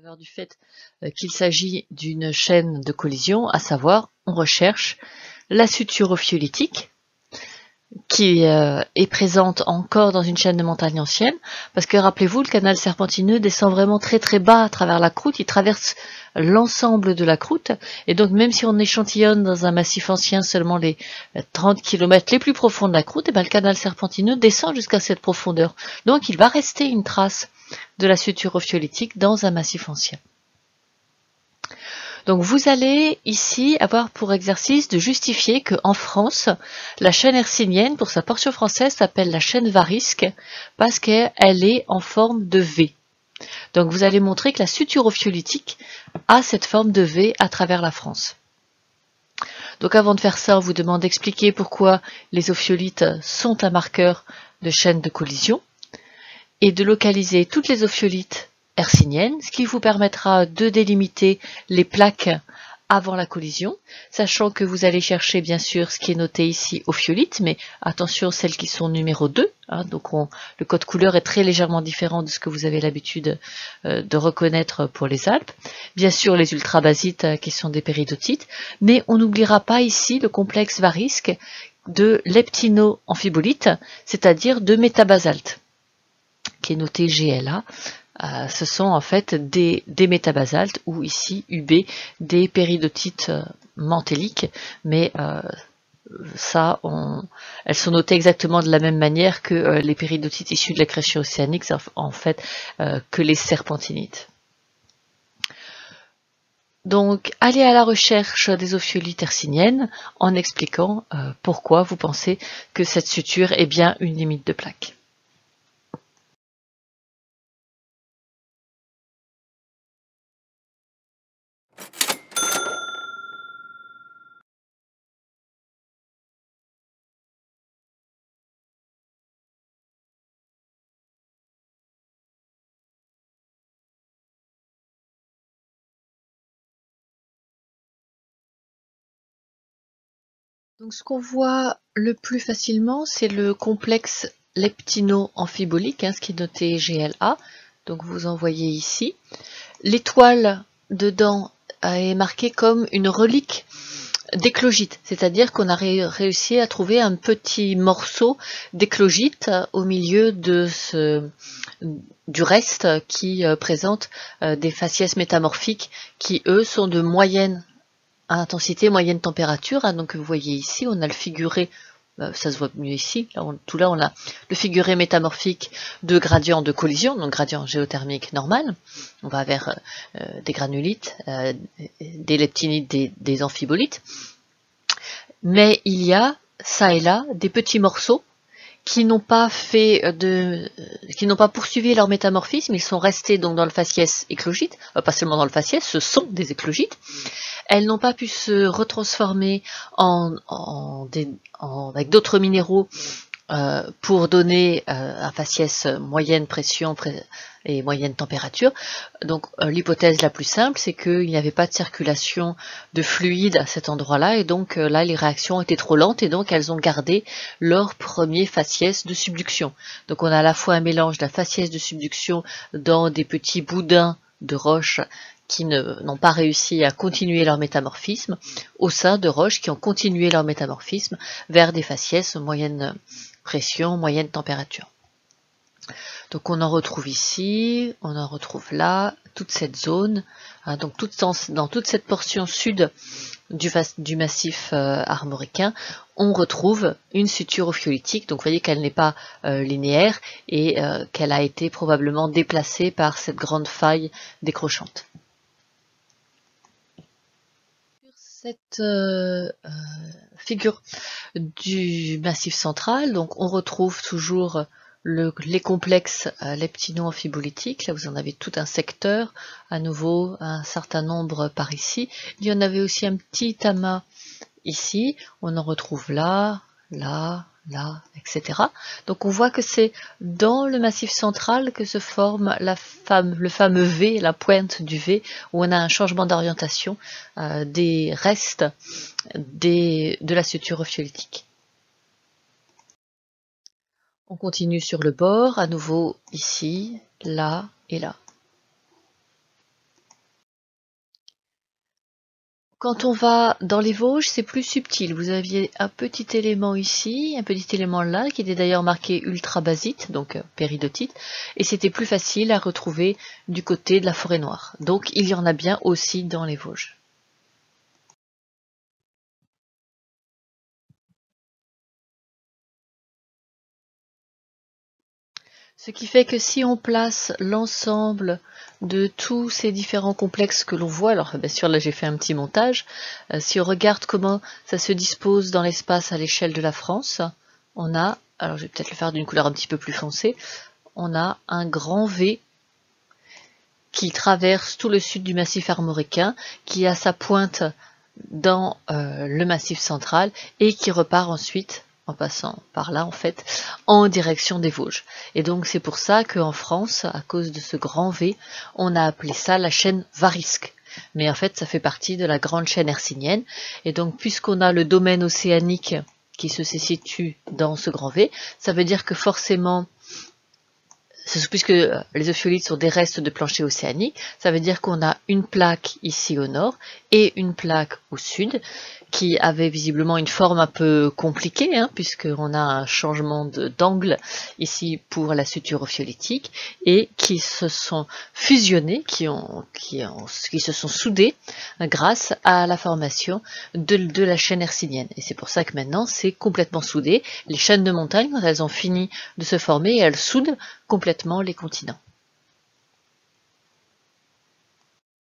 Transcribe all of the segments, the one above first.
faveur du fait qu'il s'agit d'une chaîne de collision, à savoir, on recherche la suture ophiolitique qui est présente encore dans une chaîne de montagne ancienne, parce que rappelez-vous, le canal serpentineux descend vraiment très très bas à travers la croûte, il traverse l'ensemble de la croûte, et donc même si on échantillonne dans un massif ancien seulement les 30 km les plus profonds de la croûte, et bien le canal serpentineux descend jusqu'à cette profondeur. Donc il va rester une trace de la suture ophiolitique dans un massif ancien. Donc vous allez ici avoir pour exercice de justifier qu'en France, la chaîne hercynienne, pour sa portion française, s'appelle la chaîne varisque parce qu'elle est en forme de V. Donc vous allez montrer que la suture ophiolitique a cette forme de V à travers la France. Donc avant de faire ça, on vous demande d'expliquer pourquoi les ophiolites sont un marqueur de chaîne de collision et de localiser toutes les ophiolites hercyniennes, ce qui vous permettra de délimiter les plaques avant la collision, sachant que vous allez chercher bien sûr ce qui est noté ici ophiolite, mais attention celles qui sont numéro 2, donc le code couleur est très légèrement différent de ce que vous avez l'habitude de reconnaître pour les Alpes. Bien sûr les ultrabasites qui sont des péridotites, mais on n'oubliera pas ici le complexe varisque de leptino-amphibolite, c'est-à-dire de métabasalte, qui est noté GLA. Ce sont en fait des métabasaltes ou ici UB des péridotites mantéliques, mais elles sont notées exactement de la même manière que les péridotites issues de l'accrétion océanique, en fait que les serpentinites. Donc, allez à la recherche des ophiolites hercyniennes en expliquant pourquoi vous pensez que cette suture est bien une limite de plaque. Donc ce qu'on voit le plus facilement, c'est le complexe leptino-amphibolique, ce qui est noté GLA. Donc vous en voyez ici. L'étoile dedans est marquée comme une relique d'éclogite, c'est-à-dire qu'on a réussi à trouver un petit morceau d'éclogite au milieu du reste qui présente des faciès métamorphiques qui, eux, sont de moyenne intensité, moyenne température. Donc vous voyez ici, on a le figuré, ça se voit mieux ici, là on a le figuré métamorphique de gradient de collision, donc gradient géothermique normal. On va vers des granulites, des leptinites, des amphibolites. Mais il y a, ça et là, des petits morceaux qui n'ont pas poursuivi leur métamorphisme, ils sont restés donc dans le faciès éclogite, pas seulement dans le faciès, ce sont des éclogites. Elles n'ont pas pu se retransformer avec d'autres minéraux pour donner un faciès moyenne pression et moyenne température. Donc l'hypothèse la plus simple, c'est qu'il n'y avait pas de circulation de fluide à cet endroit-là, et donc là les réactions étaient trop lentes, et donc elles ont gardé leur premier faciès de subduction. Donc on a à la fois un mélange d'un faciès de subduction dans des petits boudins de roches qui n'ont pas réussi à continuer leur métamorphisme, au sein de roches qui ont continué leur métamorphisme vers des faciès moyenne pression, moyenne température. Donc on en retrouve ici, on en retrouve là, toute cette zone, donc dans toute cette portion sud du massif armoricain, on retrouve une suture ophiolitique. Donc vous voyez qu'elle n'est pas linéaire et qu'elle a été probablement déplacée par cette grande faille décrochante. Cette figure du massif central, donc on retrouve toujours les complexes leptino-amphibolitiques. Là vous en avez tout un secteur, à nouveau un certain nombre par ici. Il y en avait aussi un petit amas ici, on en retrouve là, là, là, etc. Donc on voit que c'est dans le massif central que se forme le fameux V, la pointe du V, où on a un changement d'orientation des restes de la suture ophiolitique. On continue sur le bord, à nouveau ici, là et là. Quand on va dans les Vosges, c'est plus subtil. Vous aviez un petit élément ici, un petit élément là, qui était d'ailleurs marqué ultrabasite, donc péridotite, et c'était plus facile à retrouver du côté de la forêt noire. Donc il y en a bien aussi dans les Vosges. Ce qui fait que si on place l'ensemble de tous ces différents complexes que l'on voit, alors bien sûr là j'ai fait un petit montage, si on regarde comment ça se dispose dans l'espace à l'échelle de la France, on a, alors je vais peut-être le faire d'une couleur un petit peu plus foncée, on a un grand V qui traverse tout le sud du massif armoricain, qui a sa pointe dans le massif central et qui repart ensuite en passant par là en fait, en direction des Vosges. Et donc c'est pour ça qu'en France, à cause de ce grand V, on a appelé ça la chaîne Varisque. Mais en fait ça fait partie de la grande chaîne hercynienne, et donc puisqu'on a le domaine océanique qui se situe dans ce grand V, ça veut dire que forcément, puisque les ophiolites sont des restes de plancher océanique, ça veut dire qu'on a une plaque ici au nord et une plaque au sud, qui avait visiblement une forme un peu compliquée, hein, puisqu'on a un changement d'angle ici pour la suture ophiolitique, et qui se sont fusionnés, qui se sont soudés grâce à la formation de la chaîne hercynienne. Et c'est pour ça que maintenant c'est complètement soudé. Les chaînes de montagne, quand elles ont fini de se former, elles soudent complètement les continents.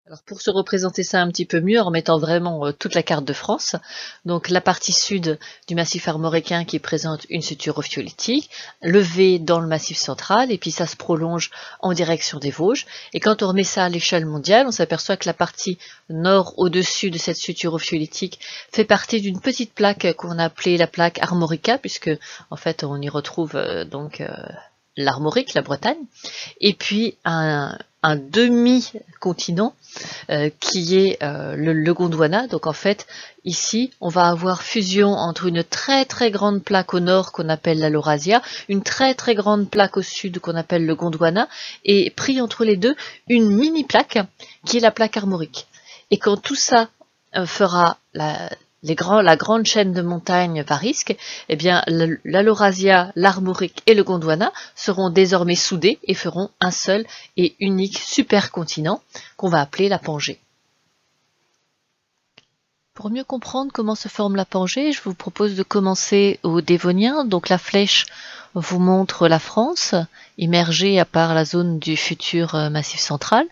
Alors pour se représenter ça un petit peu mieux, en mettant vraiment toute la carte de France, donc la partie sud du massif armoricain qui présente une suture ophiolitique, le V dans le massif central, et puis ça se prolonge en direction des Vosges. Et quand on remet ça à l'échelle mondiale, on s'aperçoit que la partie nord au-dessus de cette suture ophiolitique fait partie d'une petite plaque qu'on a appelée la plaque armorica, puisque en fait on y retrouve l'Armorique, la Bretagne, et puis un demi-continent qui est le Gondwana. Donc en fait, ici, on va avoir fusion entre une très très grande plaque au nord qu'on appelle la Laurasia, une très très grande plaque au sud qu'on appelle le Gondwana, et pris entre les deux, une mini-plaque qui est la plaque armorique. Et quand tout ça fera la grande chaîne de montagnes Varisque, eh bien la Laurasia, l'Armorique et le Gondwana seront désormais soudés et feront un seul et unique supercontinent qu'on va appeler la Pangée. Pour mieux comprendre comment se forme la Pangée, je vous propose de commencer au Dévonien. Donc la flèche vous montre la France, immergée à part la zone du futur massif central.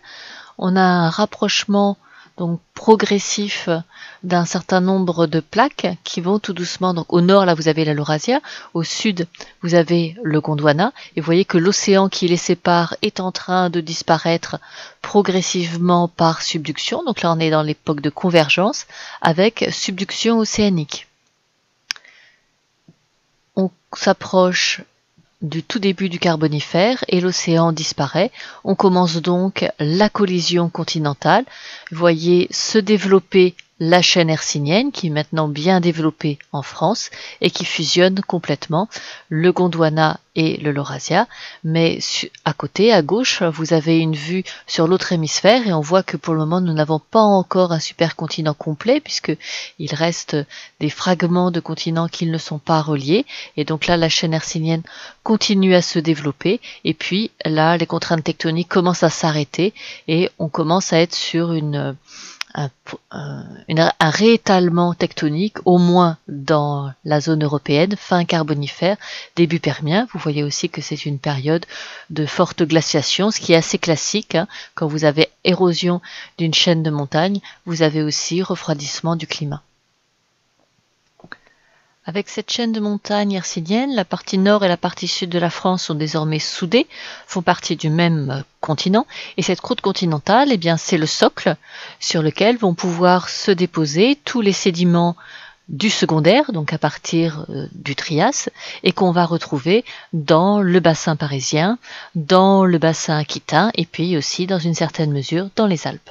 On a un rapprochement donc progressif d'un certain nombre de plaques qui vont tout doucement. Donc au nord, là, vous avez la Laurasia, au sud, vous avez le Gondwana, et vous voyez que l'océan qui les sépare est en train de disparaître progressivement par subduction. Donc là, on est dans l'époque de convergence avec subduction océanique. On s'approche du tout début du Carbonifère et l'océan disparaît. On commence donc la collision continentale. Vous voyez se développer la chaîne hercynienne qui est maintenant bien développée en France et qui fusionne complètement le Gondwana et le Laurasia. Mais à côté, à gauche, vous avez une vue sur l'autre hémisphère et on voit que pour le moment, nous n'avons pas encore un supercontinent complet puisqu'il reste des fragments de continents qui ne sont pas reliés. Et donc là, la chaîne hercynienne continue à se développer et puis là, les contraintes tectoniques commencent à s'arrêter et on commence à être sur un réétalement tectonique, au moins dans la zone européenne, fin Carbonifère, début Permien. Vous voyez aussi que c'est une période de forte glaciation, ce qui est assez classique. Hein. Quand vous avez érosion d'une chaîne de montagne, vous avez aussi refroidissement du climat. Avec cette chaîne de montagnes hercynienne, la partie nord et la partie sud de la France sont désormais soudées, font partie du même continent, et cette croûte continentale, eh bien, c'est le socle sur lequel vont pouvoir se déposer tous les sédiments du secondaire, donc à partir du Trias, et qu'on va retrouver dans le bassin parisien, dans le bassin aquitain, et puis aussi dans une certaine mesure dans les Alpes.